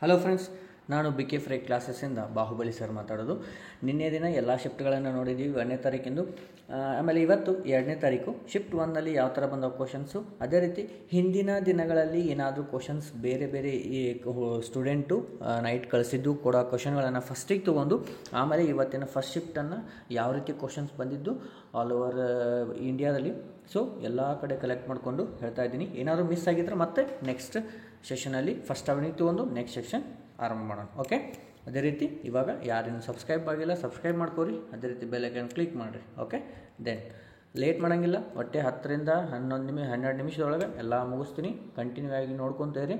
Hello friends, ನಾನು B K ಫ್ರೈ ಕ್ಲಾಸಸ್ಸಿಂದ ಬಾಹುಬಲಿ ಸರ್ ಮಾತಾಡೋದು. ನಿನ್ನೆ ದಿನ ಎಲ್ಲ ಶಿಫ್ಟ್ಗಳನ್ನು ನೋಡಿದ್ದೀವಿ 1ನೇ ತಾರೀಕಿಂದು. ಆಮೇಲೆ ಇವತ್ತು 2ನೇ ತಾರೀಕು. ಶಿಫ್ಟ್ 1ನಲ್ಲಿ ಯಾವ ಥರ ಬಂದವು ಕ್ವಶನ್ಸು, ಅದೇ ರೀತಿ ಹಿಂದಿನ ದಿನಗಳಲ್ಲಿ ಏನಾದರೂ ಕ್ವಶನ್ಸ್ ಬೇರೆ ಬೇರೆ ಈ ಸ್ಟೂಡೆಂಟು ನೈಟ್ ಕಳಿಸಿದ್ದು ಕೂಡ ಕ್ವಶನ್ಗಳನ್ನು ಫಸ್ಟಿಗೆ ತೊಗೊಂಡು ಆಮೇಲೆ ಇವತ್ತಿನ ಫಸ್ಟ್ ಶಿಫ್ಟನ್ನು ಯಾವ ರೀತಿ ಕ್ವಶನ್ಸ್ ಬಂದಿದ್ದು ಆಲ್ ಓವರ್ ಇಂಡಿಯಾದಲ್ಲಿ ಸೊ ಎಲ್ಲ ಕಡೆ ಕಲೆಕ್ಟ್ ಮಾಡಿಕೊಂಡು ಹೇಳ್ತಾ ಇದ್ದೀನಿ. ಏನಾದರೂ ಮಿಸ್ ಆಗಿದ್ರೆ ಮತ್ತೆ ನೆಕ್ಸ್ಟ್ ಸೆಷನಲ್ಲಿ ಫಸ್ಟ್ ಅವನಿಗೆ ತೊಗೊಂಡು ನೆಕ್ಸ್ಟ್ ಸೆಕ್ಷನ್ ಆರಂಭ ಮಾಡೋಣ. ಓಕೆ, ಅದೇ ರೀತಿ ಇವಾಗ ಯಾರೇನು ಸಬ್ಸ್ಕ್ರೈಬ್ ಆಗಿಲ್ಲ ಸಬ್ಸ್ಕ್ರೈಬ್ ಮಾಡ್ಕೋರಿ, ಅದೇ ರೀತಿ ಬೆಲ್ ಐಕಾನ್ ಕ್ಲಿಕ್ ಮಾಡಿರಿ. ಓಕೆ, ದೆನ್ ಲೇಟ್ ಮಾಡೋಂಗಿಲ್ಲ, ಒಟ್ಟೆ 10ರಿಂದ 12 ನಿಮಿಷದೊಳಗೆ ಎಲ್ಲ ಮುಗಿಸ್ತೀನಿ. ಕಂಟಿನ್ಯೂ ಆಗಿ ನೋಡ್ಕೊತೀರಿ,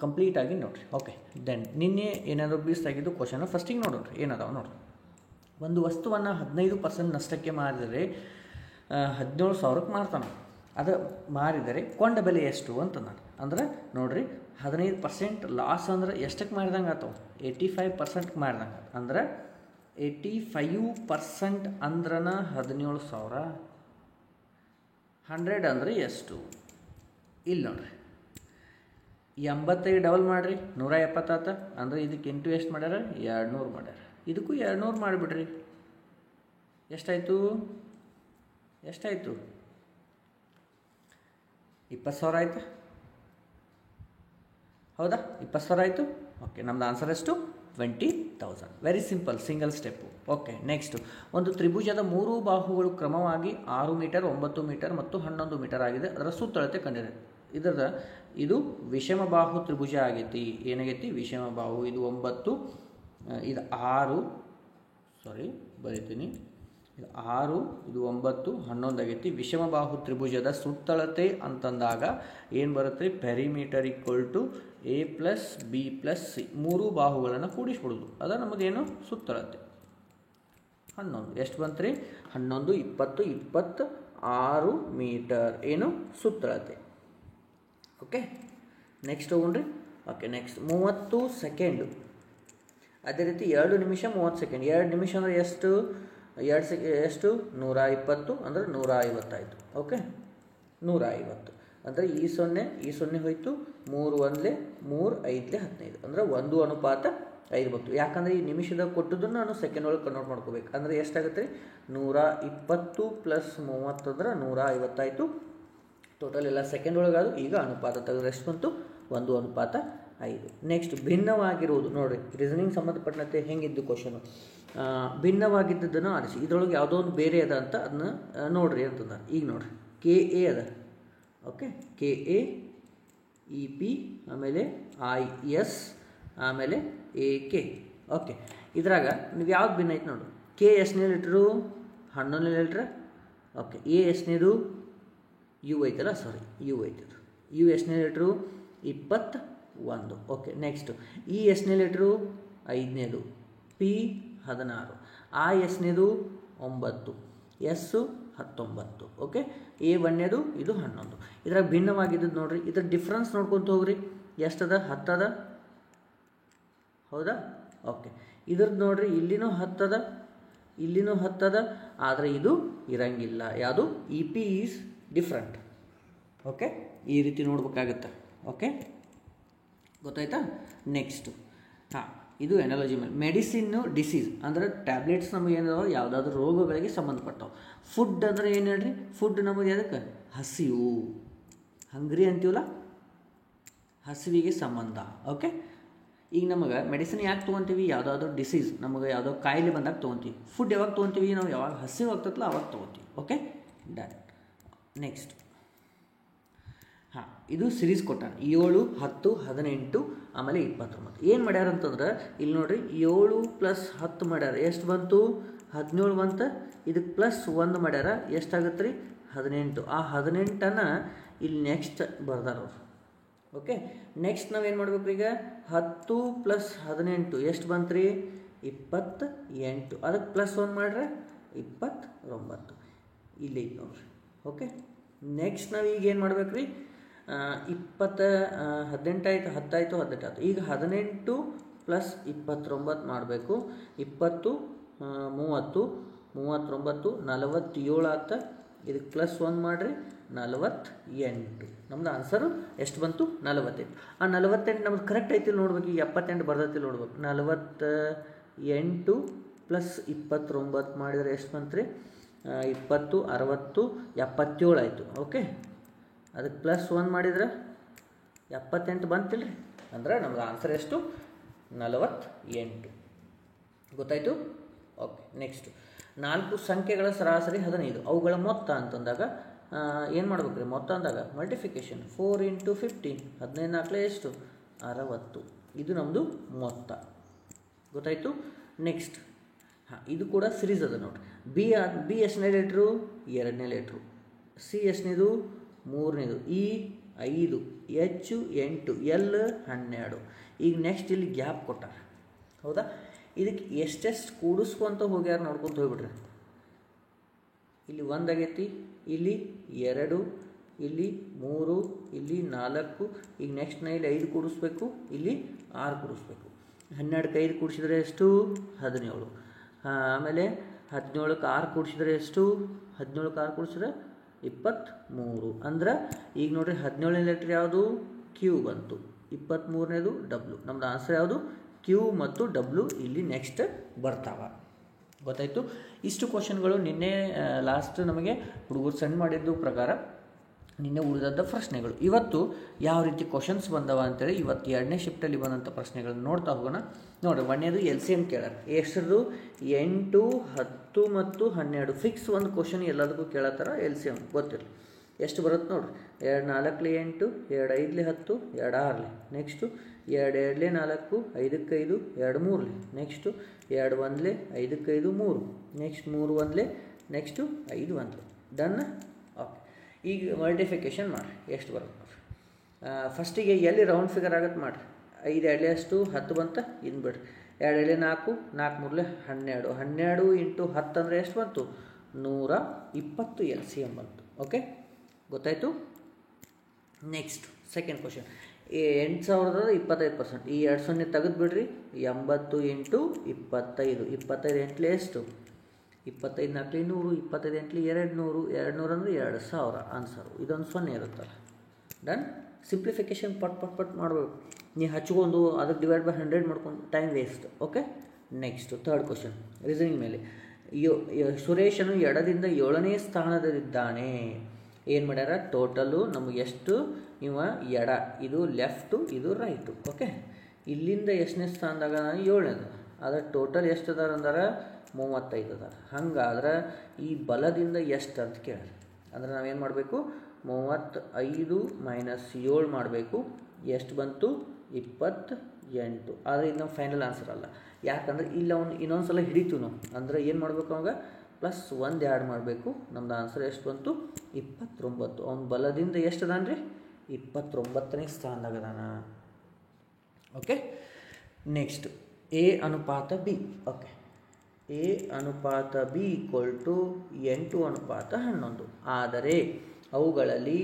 ಕಂಪ್ಲೀಟಾಗಿ ನೋಡಿರಿ. ಓಕೆ, ದೆನ್ ನಿನ್ನೆ ಏನಾದರೂ ಮಿಸ್ ಆಗಿದ್ದು ಕ್ವಶನ್ ಫಸ್ಟಿಗೆ ನೋಡೋಣ ಏನದಾವ ನೋಡಿರಿ. ಒಂದು ವಸ್ತುವನ್ನು 15% ನಷ್ಟಕ್ಕೆ ಮಾರಿದರೆ 17,000ಕ್ಕೆ ಮಾರ್ತಾನೆ. ಅದು ಮಾರಿದರೆ ಕೊಂಡ ಬೆಲೆ ಎಷ್ಟು ಅಂತ ನಾನು ಅಂದ್ರೆ ನೋಡಿರಿ, 15% ಲಾಸ್ ಅಂದ್ರೆ ಎಷ್ಟಕ್ಕೆ ಮಾರಿದಂಗೆ ಆತವ? 85% ಮಾರಿದಂಗೆ. ಅಂದ್ರೆ 85% ಅಂದ್ರನ 17,000. 100 ಅಂದರೆ ಎಷ್ಟು? ಇಲ್ಲಿ ನೋಡ್ರಿ, 85 ಡಬಲ್ ಮಾಡಿರಿ 170 ಅಂದರೆ ಇದಕ್ಕೆ ಇಂಟು ಎಷ್ಟು ಮಾಡ್ಯಾರ? 200 ಮಾಡ್ಯಾರ. ಇದಕ್ಕೂ 200 ಮಾಡಿಬಿಡ್ರಿ. ಎಷ್ಟಾಯಿತು? 20,000 ಆಯಿತು. ಹೌದಾ? 20,000 ಆಯಿತು. ಓಕೆ, ನಮ್ಮದು ಆನ್ಸರ್ ಎಷ್ಟು? 20,000. Very simple, single step. Okay, next, ಒಂದು ತ್ರಿಭುಜದ 3 ಬಾಹುಗಳು ಕ್ರಮವಾಗಿ 6 ಮೀಟರ್, 9 ಮೀಟರ್ ಮತ್ತು 11 ಮೀಟರ್ ಆಗಿದೆ. ಅದರ ಸುತ್ತಳತೆ ಕಂಡಿದೆ. ಇದು ವಿಷಮ ಬಾಹು ತ್ರಿಭುಜ ಆಗೈತಿ. ಏನಾಗೈತಿ? ವಿಷಮ ಬಾಹು. ಇದು 9, ಇದು 6, ಸಾರಿ ಬರೀತೀನಿ, ಇದು 6, ಇದು 9, 11 ಆಗೈತಿ. ವಿಷಮ ಬಾಹು ತ್ರಿಭುಜದ ಸುತ್ತಳತೆ ಅಂತಂದಾಗ ಏನು ಬರುತ್ತೆ? Perimeter equal to A plus B plus C. 3 ಬಾಹುಗಳನ್ನು ಕೂಡಿಸ್ಬಿಡೋದು, ಅದು ನಮ್ಮದೇನು? ಸುತ್ತಳತೆ. 11 ಎಷ್ಟು ಬಂತು ರೀ? 11, 20, 26 ಮೀಟರ್ ಏನು? ಸುತ್ತಳತೆ. ಓಕೆ, ನೆಕ್ಸ್ಟ್ ಹೋಗೋಣ್ರಿ. Okay, next 30 second. ಅದೇ ರೀತಿ 2 ನಿಮಿಷ 30 ಸೆಕೆಂಡ್. 2 ನಿಮಿಷ ಅಂದರೆ ಎಷ್ಟು? 2 ಎಷ್ಟು? 120 ಅಂದರೆ 150 ಆಯಿತು. ಓಕೆ, 150 ಅಂದರೆ ಈ 0 ಹೋಯಿತು. 3 1 3 5 15 ಅಂದರೆ 1:5 ಬಂತು. ಯಾಕಂದರೆ ಈ ನಿಮಿಷದಾಗ ಕೊಟ್ಟದನ್ನು ನಾನು ಸೆಕೆಂಡ್ ಒಳಗೆ ಕನ್ವರ್ಟ್ ಮಾಡ್ಕೋಬೇಕು. ಅಂದರೆ ಎಷ್ಟಾಗುತ್ತೆ ರೀ? 120 ಪ್ಲಸ್ 30 ಅಂದರೆ 150 ಆಯಿತು. ಟೋಟಲ್ ಎಲ್ಲ ಸೆಕೆಂಡ್ ಒಳಗಾದು. ಈಗ ಅನುಪಾತ ತೆಗೆದ್ರೆ ಎಷ್ಟು ಬಂತು? 1:5. ನೆಕ್ಸ್ಟ್, ಭಿನ್ನವಾಗಿರುವುದು ನೋಡಿರಿ. ರೀಸನಿಂಗ್ ಸಂಬಂಧಪಟ್ಟಂತೆ ಹೆಂಗಿದ್ದು ಕ್ವಶನು, ಭಿನ್ನವಾಗಿದ್ದನ್ನು ಆರಿಸಿ. ಇದರೊಳಗೆ ಯಾವುದೋ ಒಂದು ಬೇರೆ ಅದ ಅಂತ ಅದನ್ನ ನೋಡಿರಿ ಅಂತಂದ. ಈಗ ನೋಡಿರಿ, KA ಅದ. ಓಕೆ, KA, EP, ಆಮೇಲೆ IS, ಆಮೇಲೆ AK. ಓಕೆ, ಇದ್ರಾಗ ನೀವು ಯಾವ್ದು ಭಿನ್ನ ಐತೆ ನೋಡಿರಿ. K ಎಷ್ಟನೇ ಲೀಟ್ರು? 11 ಲೀಟ್ರ್. ಓಕೆ, A ಎಷ್ಟನೇದು? U ಐತಲ್ಲ, ಸಾರಿ U ಐತದು. U ಎಷ್ಟನೇ ಲೀಟ್ರು? 21. ಓಕೆ, ನೆಕ್ಸ್ಟು E ಎಷ್ಟನೇ ಲೀಟ್ರು? 5ನೇದು. P 16. I ಎಷ್ಟನೇದು? 9. S 19. ಓಕೆ, A 1ನೇದು, ಇದು 11. ಇದ್ರಾಗ ಭಿನ್ನವಾಗಿದ್ದು ನೋಡ್ರಿ. ಇದ್ರ ಡಿಫ್ರೆನ್ಸ್ ನೋಡ್ಕೊತ ಹೋಗ್ರಿ. ಎಷ್ಟದ? 10 ಅದ. ಹೌದಾ? ಓಕೆ, ಇದ್ರದ್ದು ನೋಡ್ರಿ, ಇಲ್ಲಿನೂ 10 ಅದ, ಇಲ್ಲಿನೂ 10 ಅದ. ಆದರೆ ಇದು ಇರಂಗಿಲ್ಲ. ಯಾವುದು? EP is different. ಓಕೆ, ಈ ರೀತಿ ನೋಡ್ಬೇಕಾಗತ್ತೆ. ಓಕೆ, ಗೊತ್ತಾಯ್ತಾ? ನೆಕ್ಸ್ಟು ಇದು ಎನಾಲಜಿ ಮೇಲೆ. ಮೆಡಿಸಿನ್ನು ಡಿಸೀಸ್ ಅಂದರೆ ಟ್ಯಾಬ್ಲೆಟ್ಸ್ ನಮಗೆ ಏನಾದ್ರು ಯಾವುದಾದ್ರೂ ರೋಗಗಳಿಗೆ ಸಂಬಂಧಪಟ್ಟವು. ಫುಡ್ ಅಂದರೆ ಏನು ಹೇಳ್ರಿ? ಫುಡ್ ನಮಗೆ ಅದಕ್ಕೆ ಹಸಿವು, ಹಂಗ್ರಿ ಅಂತೀವಲ್ಲ, ಹಸಿವಿಗೆ ಸಂಬಂಧ. ಓಕೆ, ಈಗ ನಮಗೆ ಮೆಡಿಸಿನ್ ಯಾಕೆ ತೊಗೊತೀವಿ? ಯಾವುದಾದ್ರೂ ಡಿಸೀಸ್ ನಮಗೆ ಯಾವುದೋ ಕಾಯಿಲೆ ಬಂದಾಗ ತೊಗೊತೀವಿ. ಫುಡ್ ಯಾವಾಗ ತೊಗೊತೀವಿ? ನಾವು ಯಾವಾಗ ಹಸಿವು ಆಗ್ತದಲ್ಲ ಅವಾಗ ತೊಗೊತೀವಿ. Okay, done. ನೆಕ್ಸ್ಟ್, ಇದು ಸಿರೀಸ್ ಕೊಟ್ಟಾನ. 7, 10, 18, ಆಮೇಲೆ 29. ಏನು ಮಾಡ್ಯಾರ ಅಂತಂದ್ರೆ ಇಲ್ಲಿ ನೋಡಿರಿ, 7 ಪ್ಲಸ್ 10 ಮಾಡ್ಯಾರ. ಎಷ್ಟು ಬಂತು? 17 ಬಂತು. ಇದಕ್ಕೆ ಪ್ಲಸ್ 1 ಮಾಡ್ಯಾರ. ಎಷ್ಟಾಗುತ್ತೆ ರೀ? 18. ಆ 18ಅನ್ನು ಇಲ್ಲಿ ನೆಕ್ಸ್ಟ್ ಬರ್ದಾರ ಅವರು. ಓಕೆ, ನೆಕ್ಸ್ಟ್ ನಾವೇನು ಮಾಡ್ಬೇಕು ಈಗ? 10 ಪ್ಲಸ್ 18 ಎಷ್ಟು ಬಂತು ರೀ? 28. ಅದಕ್ಕೆ ಪ್ಲಸ್ 1 ಮಾಡ್ರೆ 29. ಇಲ್ಲಿ ನೋಡ್ರಿ. ಓಕೆ, ನೆಕ್ಸ್ಟ್ ನಾವು ಈಗ ಏನು ಮಾಡ್ಬೇಕು ರೀ? 18 ಆಯಿತು, 10 ಆಯಿತು, 18 ಆಯಿತು. ಈಗ 18 ಪ್ಲಸ್ 29 ಮಾಡಬೇಕು. 20, 30, 39, 47 ಆಯ್ತು. ಇದಕ್ಕೆ ಪ್ಲಸ್ 1 ಮಾಡಿರಿ 48. ನಮ್ದು ಆನ್ಸರು ಎಷ್ಟು ಬಂತು? 48. ಆ 48 ನಮ್ದು ಕರೆಕ್ಟ್ ಐತಿ ನೋಡ್ಬೇಕು. ಈಗ 78 ಬರ್ದೈತಿ ನೋಡ್ಬೇಕು. 48 ಪ್ಲಸ್ 29 ಮಾಡಿದರೆ ಎಷ್ಟು ಬಂತು ರೀ? 20, 60, 77 ಆಯಿತು. ಓಕೆ, ಅದಕ್ಕೆ ಪ್ಲಸ್ 1 ಮಾಡಿದ್ರೆ 78 ಬಂತಿಲ್ಲ ರೀ. ಅಂದ್ರೆ ನಮ್ದು ಆನ್ಸರ್ ಎಷ್ಟು? 48. ಗೊತ್ತಾಯಿತು? ಓಕೆ, ನೆಕ್ಸ್ಟು 4 ಸಂಖ್ಯೆಗಳ ಸರಾಸರಿ 15. ಅವುಗಳ ಮೊತ್ತ ಅಂತಂದಾಗ ಏನು ಮಾಡ್ಬೇಕು ರೀ? ಮೊತ್ತ ಅಂದಾಗ ಮಲ್ಟಿಫಿಕೇಷನ್ 4 × 15. 15 4 ಎಷ್ಟು? 60. ಇದು ನಮ್ಮದು ಮೊತ್ತ. ಗೊತ್ತಾಯಿತು? ನೆಕ್ಸ್ಟ್ ಇದು ಕೂಡ ಸಿರೀಸ್ ಅದ ನೋಡಿರಿ. ಬಿ ಎಷ್ಟನೇ ಲೀಟ್ರು? 2ನೇ ಲೀಟ್ರು. ಸಿ ಎಷ್ಟನೇದು? 3ನೇದು. E 5, H 8, L 12. ಈಗ ನೆಕ್ಸ್ಟ್ ಇಲ್ಲಿ ಗ್ಯಾಪ್ ಕೊಟ್ಟಾರ. ಹೌದಾ? ಇದಕ್ಕೆ ಎಷ್ಟೆಷ್ಟು ಕೂಡಿಸ್ಕೊಂತ ಹೋಗ್ಯಾರ ನೋಡ್ಕೊಂತ ಹೋಗ್ಬಿಡ್ರಿ. ಇಲ್ಲಿ 1 ಆಗೈತಿ, ಇಲ್ಲಿ 2, ಇಲ್ಲಿ 3, ಇಲ್ಲಿ 4. ಈಗ ನೆಕ್ಸ್ಟ್ ನಾ ಇಲ್ಲಿ 5 ಕೂಡಿಸ್ಬೇಕು, ಇಲ್ಲಿ 6 ಕೂಡಿಸ್ಬೇಕು. 12ಕ್ಕೆ 5 ಕೂಡಿಸಿದ್ರೆ ಎಷ್ಟು? 17. ಆಮೇಲೆ 17ಕ್ಕೆ 6 ಕೂಡಿಸಿದ್ರೆ ಎಷ್ಟು? 17ಕ್ಕೆ 6 ಕೂಡಿಸಿದ್ರೆ 23. ಅಂದ್ರೆ ಈಗ ನೋಡ್ರಿ 17ನೇ ಲೆಟ್ರ್ ಯಾವುದು? ಕ್ಯೂ ಬಂತು. 23ನೇದು ಡಬ್ಲ್ಯೂ. ನಮ್ದು ಆನ್ಸರ್ ಯಾವುದು? ಕ್ಯೂ ಮತ್ತು ಡಬ್ಲ್ಯೂ ಇಲ್ಲಿ ನೆಕ್ಸ್ಟ್ ಬರ್ತಾವ. ಗೊತ್ತಾಯಿತು? ಇಷ್ಟು ಕ್ವಶನ್ಗಳು ನಿನ್ನೆ ಲಾಸ್ಟ್ ನಮಗೆ ಹುಡುಗರು ಸೆಂಡ್ ಮಾಡಿದ್ದು ಪ್ರಕಾರ ನಿನ್ನೆ ಉಳಿದದ್ದ ಪ್ರಶ್ನೆಗಳು. ಇವತ್ತು ಯಾವ ರೀತಿ ಕ್ವಶನ್ಸ್ ಬಂದವ ಅಂತೇಳಿ ಇವತ್ತು 2ನೇ ಶಿಫ್ಟಲ್ಲಿ ಬಂದಂಥ ಪ್ರಶ್ನೆಗಳನ್ನು ನೋಡ್ತಾ ಹೋಗೋಣ. ನೋಡಿರಿ, 1ನೇದು LCM ಕೇಳಾರ. ಎಷ್ಟರದು? 8, 10 ಮತ್ತು 12. ಫಿಕ್ಸ್ ಒಂದು ಕ್ವಶನ್ ಎಲ್ಲದಕ್ಕೂ ಕೇಳತ್ತಾರ. LCM ಗೊತ್ತಿರಲಿ. ಎಷ್ಟು ಬರುತ್ತೆ ನೋಡಿರಿ. 2 4 8, 2 5 10, 2 6. Next 2 2 4, 5ಕ್ಕೆ 5, 2 3. Next 2 1 5ಕ್ಕೆ 5 3. Next 3 1, next 5 1. Done? Okay, ಈಗ ಮಲ್ಟಿಫಿಕೇಷನ್ ಮಾಡಿರಿ. ಎಷ್ಟು ಬರುತ್ತೆ ನೋಡಿರಿ. ಫಸ್ಟಿಗೆ ಎಲ್ಲಿ ರೌಂಡ್ ಫಿಗರ್ ಆಗುತ್ತೆ ಮಾಡಿರಿ. 5 2 ಎಷ್ಟು? 10 ಬಂತ? ಇನ್ನು ಬಿಡ್ರಿ. 2 2 4, 4 3 12. 12 × 10 ಅಂದರೆ ಎಷ್ಟು ಬಂತು? 120 LCM ಬಂತು. ಓಕೆ, ಗೊತ್ತಾಯಿತು? Next second question. 8,000 25%. ಈ 2 0 ತೆಗೆದು ಬಿಡ್ರಿ. 80 × 25. 25 8 ಎಷ್ಟು? 25 4 100, 25 8 200. 200 ಅಂದರೆ 2000 ಆನ್ಸರು. ಇದೊಂದು 0 ಇರುತ್ತಲ್ಲ. ಡನ್? ಸಿಂಪ್ಲಿಫಿಕೇಷನ್ ಪಟ್ ಮಾಡಬೇಕು. ನೀವು ಹಚ್ಕೊಂಡು ಅದಕ್ಕೆ ಡಿವೈಡ್ ಬೈ 100 ಮಾಡ್ಕೊಂಡು time waste. Okay, next third question reasoning ಮೇಲೆ. ಸುರೇಶನು ಎಡದಿಂದ 7ನೇ ಸ್ಥಾನದಲ್ಲಿದ್ದಾನೆ. ಏನು ಮಾಡ್ಯಾರ? ಟೋಟಲು ನಮಗೆ ಎಷ್ಟು? ಇವ ಎಡ, ಇದು ಲೆಫ್ಟು, ಇದು ರೈಟು. ಓಕೆ, ಇಲ್ಲಿಂದ ಎಷ್ಟನೇ ಸ್ಥಾನದಾಗ? 7ನೇದು. ಆದರೆ ಟೋಟಲ್ ಎಷ್ಟು ಅದಾರ ಅಂದ್ರೆ 35 ಅದಾರ. ಹಂಗಾದ್ರೆ ಈ ಬಲದಿಂದ ಎಷ್ಟು ಅಂತ ಕೇಳಿ. ಅಂದ್ರೆ ನಾವೇನು ಮಾಡಬೇಕು? 35 - 7 ಮಾಡಬೇಕು. ಎಷ್ಟು ಬಂತು? 28. ಆದರೆ ಇದು ನಮ್ಮ ಫೈನಲ್ ಆನ್ಸರ್ ಅಲ್ಲ. ಯಾಕಂದ್ರೆ ಇಲ್ಲಿ ಅವ್ನು ಇನ್ನೊಂದು ಸಲ ಹಿಡಿತೀವಿ ನಾವು. ಅಂದರೆ ಏನು ಮಾಡಬೇಕು? ಅವಾಗ +1 ಆ್ಯಡ್ ಮಾಡಬೇಕು. ನಮ್ದು ಆನ್ಸರ್ ಎಷ್ಟು ಬಂತು? 29. ಅವ್ನು ಬಲದಿಂದ ಎಷ್ಟು ಅದಾನ ರೀ? 29ನೇ ಸ್ಥಾನದಾಗ ಅದಾನ. ಓಕೆ, ನೆಕ್ಸ್ಟ್ A ಅನುಪಾತ B. ಓಕೆ, A ಅನುಪಾತ B = 8:11. ಆದರೆ ಅವುಗಳಲ್ಲಿ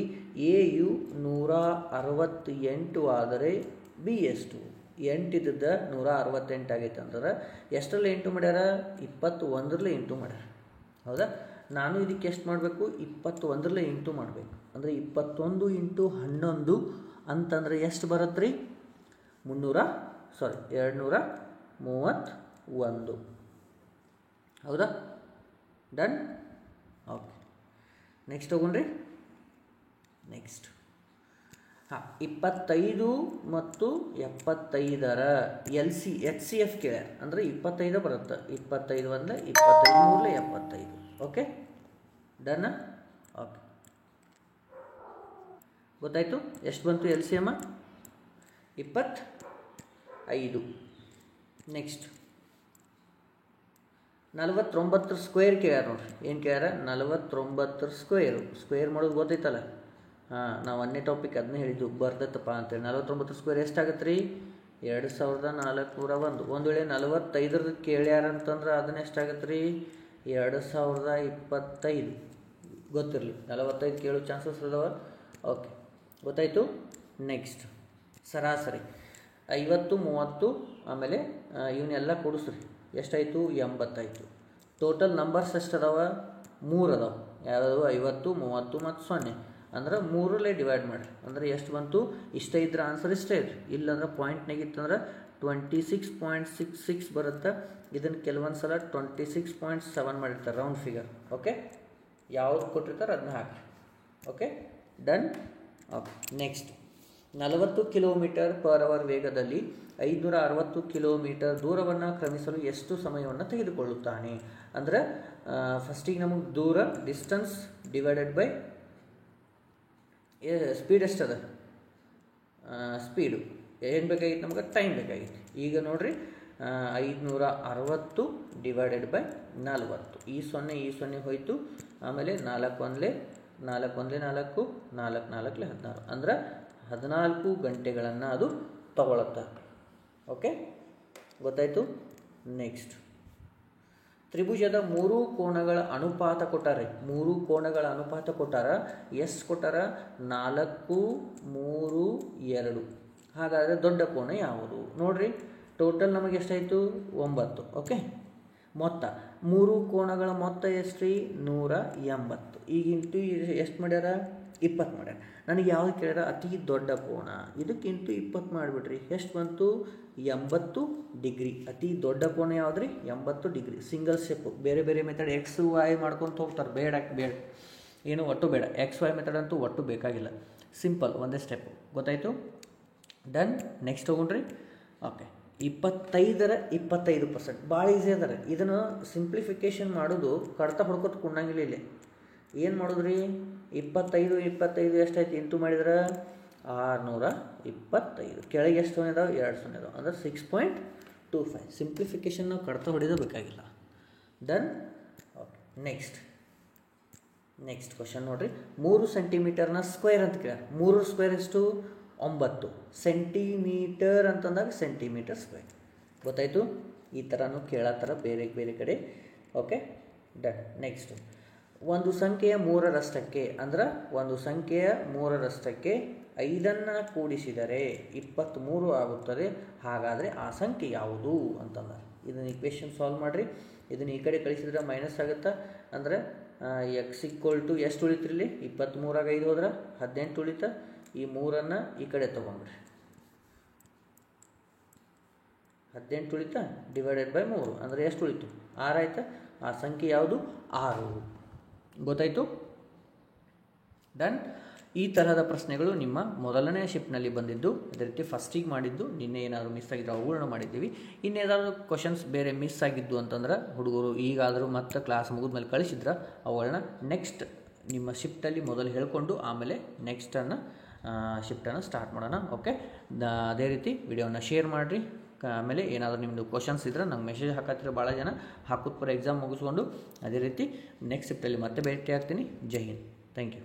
ಎಯು 168 ಆದರೆ ಬಿ ಎಷ್ಟು? 8 ಇದ್ದದ್ದು 168 ಆಗೈತೆ ಅಂದ್ರೆ ಎಷ್ಟರಲ್ಲಿ 8 ಮಾಡ್ಯಾರ? 21ರಲ್ಲಿ 8 ಮಾಡ್ಯಾರ. ಹೌದಾ? ನಾನು ಇದಕ್ಕೆ ಎಷ್ಟು ಮಾಡಬೇಕು? 21ರಲ್ಲಿ 8 ಮಾಡಬೇಕು. ಅಂದರೆ 21 × 11 ಅಂತಂದರೆ ಎಷ್ಟು ಬರುತ್ತೆ ರೀ? 231. ಹೌದಾ? ಡನ್? ಓಕೆ, ನೆಕ್ಸ್ಟ್ ಹೋಗೋಣ್ರಿ. ನೆಕ್ಸ್ಟ್ 25 ಮತ್ತು 75ರ HCF ಕೇಳ್ಯಾರ. ಅಂದರೆ 25 ಬರುತ್ತೆ. 25 1 25 3 75. Okay, done? ಓಕೆ, ಗೊತ್ತಾಯಿತು? ಎಷ್ಟು ಬಂತು LCM? 25. ನೆಕ್ಸ್ಟ್ 49 ಸ್ಕ್ವೇರ್ ಕೇಳ್ಯಾರ ನೋಡ್ರಿ. ಏನು ಕೇಳ್ಯಾರ? 49 ಸ್ಕ್ವೇರ್ ಮಾಡೋದು ಗೊತ್ತೈತಲ್ಲ. ನಾವು 1ನೇ ಟಾಪಿಕ್ ಅದನ್ನೇ ಹೇಳಿದ್ದು, ಬರ್ತೈತಪ್ಪ ಅಂತೇಳಿ. 49 ಸ್ಕ್ವೇರ್ ಎಷ್ಟಾಗತ್ತೆ ರೀ? 2401. ಒಂದು ವೇಳೆ 45 ಕೇಳ್ಯಾರ ಅಂತಂದ್ರೆ ಅದನ್ನ ಎಷ್ಟಾಗತ್ತೆ ರೀ? 2025. ಗೊತ್ತಿರಲಿ, 45 ಕೇಳೋ ಚಾನ್ಸಸ್ ಅದಾವ. ಓಕೆ, ಗೊತ್ತಾಯಿತು? ನೆಕ್ಸ್ಟ್ ಸರಾಸರಿ 50 30 ಆಮೇಲೆ ಇವನ್ನೆಲ್ಲ ಕೂಡಿಸ್ರಿ. ಎಷ್ಟಾಯಿತು? 80 ಆಯಿತು. ಟೋಟಲ್ ನಂಬರ್ಸ್ ಎಷ್ಟು ಅದಾವ? 3 ಅದಾವೆ. ಯಾವ್ಯಾವ? 50 30 ಮತ್ತು 0. ಅಂದ್ರೆ 3 ಡಿವೈಡ್ ಮಾಡಿ ಅಂದರೆ ಎಷ್ಟು ಬಂತು, ಇಷ್ಟ ಇದ್ರೆ ಆನ್ಸರ್ ಇಷ್ಟೇ ಇರಿ, ಇಲ್ಲಾಂದ್ರೆ ಪಾಯಿಂಟ್ನಾಗಿತ್ತಂದ್ರೆ 26.66 ಬರುತ್ತೆ. ಇದನ್ನು ಕೆಲವೊಂದು ಸಲ 26.7 ಮಾಡಿರ್ತಾರೆ ರೌಂಡ್ ಫಿಗರ್. ಓಕೆ, ಯಾವ್ದು ಕೊಟ್ಟಿರ್ತಾರೆ ಅದನ್ನ ಹಾಕಿ. Okay, done. Okay, next 40 km/h ವೇಗದಲ್ಲಿ 560 ಕಿಲೋಮೀಟರ್ ದೂರವನ್ನು ಕ್ರಮಿಸಲು ಎಷ್ಟು ಸಮಯವನ್ನು ತೆಗೆದುಕೊಳ್ಳುತ್ತಾನೆ? ಅಂದರೆ ಫಸ್ಟಿಗೆ ನಮಗೆ ದೂರ ಡಿಸ್ಟನ್ಸ್ ಡಿವೈಡೆಡ್ ಬೈ ಸ್ಪೀಡ್ ಎಷ್ಟದ, ಸ್ಪೀಡು ಏನು ಬೇಕಾಗಿತ್ತು ನಮಗೆ, ಟೈಮ್ ಬೇಕಾಗಿತ್ತು. ಈಗ ನೋಡಿರಿ 560 ಡಿವೈಡೆಡ್ ಬೈ 40, ಈ 0 ಹೋಯಿತು. ಆಮೇಲೆ 4 1 4 1 4 4 4 16 ಅಂದ್ರೆ 14 ಗಂಟೆಗಳನ್ನು ಅದು ತಗೊಳುತ್ತೆ. ಓಕೆ, ಗೊತ್ತಾಯಿತು. ನೆಕ್ಸ್ಟ್ ತ್ರಿಭುಜದ 3 ಕೋನಗಳ ಅನುಪಾತ ಕೊಟ್ಟಾರೆ. 3 ಕೋನಗಳ ಅನುಪಾತ ಕೊಟ್ಟಾರ. ಎಷ್ಟು ಕೊಟ್ಟಾರ? 4 3 2. ಹಾಗಾದರೆ ದೊಡ್ಡ ಕೋನ ಯಾವುದು ನೋಡ್ರಿ. ಟೋಟಲ್ ನಮಗೆ ಎಷ್ಟಾಯಿತು? 9. ಓಕೆ, ಮೊತ್ತ 3 ಕೋನಗಳ ಮೊತ್ತ ಎಷ್ಟು ರೀ? 180. ಈಗಿಂಟು ಎಷ್ಟು ಮಾಡ್ಯಾರ? 20 ಮಾಡ್ಯಾರ. ನನಗೆ ಯಾವ್ದು ಕೇಳ್ಯಾರ? ಅತಿ ದೊಡ್ಡ ಕೋನ. ಇದಕ್ಕಿಂಟು 20 ಮಾಡಿಬಿಡ್ರಿ. ಎಷ್ಟು ಬಂತು? 80 ಡಿಗ್ರಿ. ಅತಿ ದೊಡ್ಡ ಕೋನ ಯಾವ್ದು ರೀ? 80 ಡಿಗ್ರಿ. Single step. ಬೇರೆ ಬೇರೆ ಮೆಥಡ್ ಎಕ್ಸ್ ವೈ ಮಾಡ್ಕೊತ ಹೋಗ್ತಾರೆ. ಬೇಡ ಏನು ಒಟ್ಟು ಬೇಡ. ಎಕ್ಸ್ ವೈ ಮೆಥಡ್ ಅಂತೂ ಒಟ್ಟು ಬೇಕಾಗಿಲ್ಲ. ಸಿಂಪಲ್ ಒಂದೇ ಸ್ಟೆಪ್ಪು. ಗೊತ್ತಾಯಿತು. ಡನ್. ನೆಕ್ಸ್ಟ್ ತೊಗೊಂಡ್ರಿ. ಓಕೆ, 25ರ 25%. ಭಾಳ ಈಸಿ ಅದಾರೆ. ಇದನ್ನು ಸಿಂಪ್ಲಿಫಿಕೇಷನ್ ಮಾಡೋದು ಕಡ್ತ ಹೊಡ್ಕೊತ ಕುಣ್ಣಂಗಿಲ್ಲ. ಇಲ್ಲಿ ಏನು ಮಾಡೋದ್ರಿ? 25 ಎಷ್ಟಾಯ್ತು? ಇಂಟು ಮಾಡಿದ್ರೆ 625. ಕೆಳಗೆ ಎಷ್ಟು ಸೊನ್ನೆ ಇದಾವೆ? 2 ಸೊನ್ನೆ ಇದಾವೆ. ಅಂದ್ರೆ 6.25. ಸಿಂಪ್ಲಿಫಿಕೇಷನ್ ನಾವು ಕಡ್ತ ಹೊಡೆಯೋದು ಬೇಕಾಗಿಲ್ಲ. ಡನ್. ಓಕೆ, ನೆಕ್ಸ್ಟ್ ಕ್ವಶನ್ ನೋಡಿರಿ. 3 ಸೆಂಟಿಮೀಟರ್ನ ಸ್ಕ್ವೇರ್ ಅಂತ ಕೇಳ. 3 ಸ್ಕ್ವೇರ್ ಎಷ್ಟು? 9. ಸೆಂಟಿಮೀಟರ್ ಅಂತಂದಾಗ ಸೆಂಟಿಮೀಟರ್ ಸ್ಕ್ವೇರ್. ಗೊತ್ತಾಯಿತು. ಈ ಥರನೂ ಕೇಳತ್ತರ ಬೇರೆ ಬೇರೆ ಕಡೆ. Okay, done. ನೆಕ್ಸ್ಟು ಒಂದು ಸಂಖ್ಯೆಯ 3ರಷ್ಟಕ್ಕೆ ಅಂದ್ರೆ ಒಂದು ಸಂಖ್ಯೆಯ 3ರಷ್ಟಕ್ಕೆ 5 ಕೂಡಿಸಿದರೆ 23 ಆಗುತ್ತದೆ. ಹಾಗಾದರೆ ಆ ಸಂಖ್ಯೆ ಯಾವುದು ಅಂತಂದ್ರೆ ಇದನ್ನು ಇಕ್ವೇಷನ್ ಸಾಲ್ವ್ ಮಾಡಿರಿ. ಇದನ್ನು ಈ ಕಡೆ ಕಳಿಸಿದ್ರೆ ಮೈನಸ್ ಆಗುತ್ತಾ. ಅಂದರೆ ಎಕ್ಸ್ ಈಕ್ವಲ್ ಎಷ್ಟು ಉಳಿತ್ರಿ? ಇಲ್ಲಿ 23 5 ಹೋದ್ರೆ 18 ಉಳಿತ. ಈ 3 ಈ ಕಡೆ ತೊಗೊಂಡ್ರಿ. 18 ಉಳಿತಾ ಡಿವೈಡೆಡ್ ಬೈ 3 ಅಂದರೆ ಎಷ್ಟು ಉಳಿತು? 6 ಆಯ್ತಾ. ಆ ಸಂಖ್ಯೆ ಯಾವುದು? 6. ಗೊತ್ತಾಯಿತು. ಡನ್. ಈ ತರಹದ ಪ್ರಶ್ನೆಗಳು ನಿಮ್ಮ ಮೊದಲನೇ ಶಿಫ್ಟ್ನಲ್ಲಿ ಬಂದಿದ್ದು. ಅದೇ ರೀತಿ ಫಸ್ಟಿಗೆ ಮಾಡಿದ್ದು. ನಿನ್ನೆ ಏನಾದರೂ ಮಿಸ್ ಆಗಿದ್ದು ಅವುಗಳನ್ನ ಮಾಡಿದ್ದೀವಿ. ಇನ್ನೇನಾದರೂ ಕ್ವಶನ್ಸ್ ಬೇರೆ ಮಿಸ್ ಆಗಿದ್ದು ಅಂತಂದ್ರೆ ಹುಡುಗರು ಈಗಾದರೂ ಮತ್ತೆ ಕ್ಲಾಸ್ ಮುಗಿದ್ಮೇಲೆ ಕಳಿಸಿದ್ರೆ ಅವುಗಳನ್ನ ನೆಕ್ಸ್ಟ್ ನಿಮ್ಮ ಶಿಫ್ಟಲ್ಲಿ ಮೊದಲು ಹೇಳ್ಕೊಂಡು ಆಮೇಲೆ ನೆಕ್ಸ್ಟನ್ನು ಶಿಫ್ಟನ್ನು ಸ್ಟಾರ್ಟ್ ಮಾಡೋಣ. ಓಕೆ, ಅದೇ ರೀತಿ ವಿಡಿಯೋನ ಶೇರ್ ಮಾಡಿರಿ. ಆಮೇಲೆ ಏನಾದರೂ ನಿಮ್ಮದು ಕ್ವಶನ್ಸ್ ಇದ್ದರೆ ನಂಗೆ ಮೆಸೇಜ್ ಹಾಕತ್ತಿರೋ ಭಾಳ ಜನ ಹಾಕೋದು ಪರ ಎಕ್ಸಾಮ್ ಮುಗಿಸ್ಕೊಂಡು. ಅದೇ ರೀತಿ ನೆಕ್ಸ್ಟ್ ಶಿಫ್ಟಲ್ಲಿ ಮತ್ತೆ ಭೇಟಿ ಆಗ್ತೀನಿ. ಜೈ ಹಿಂದ್. Thank you.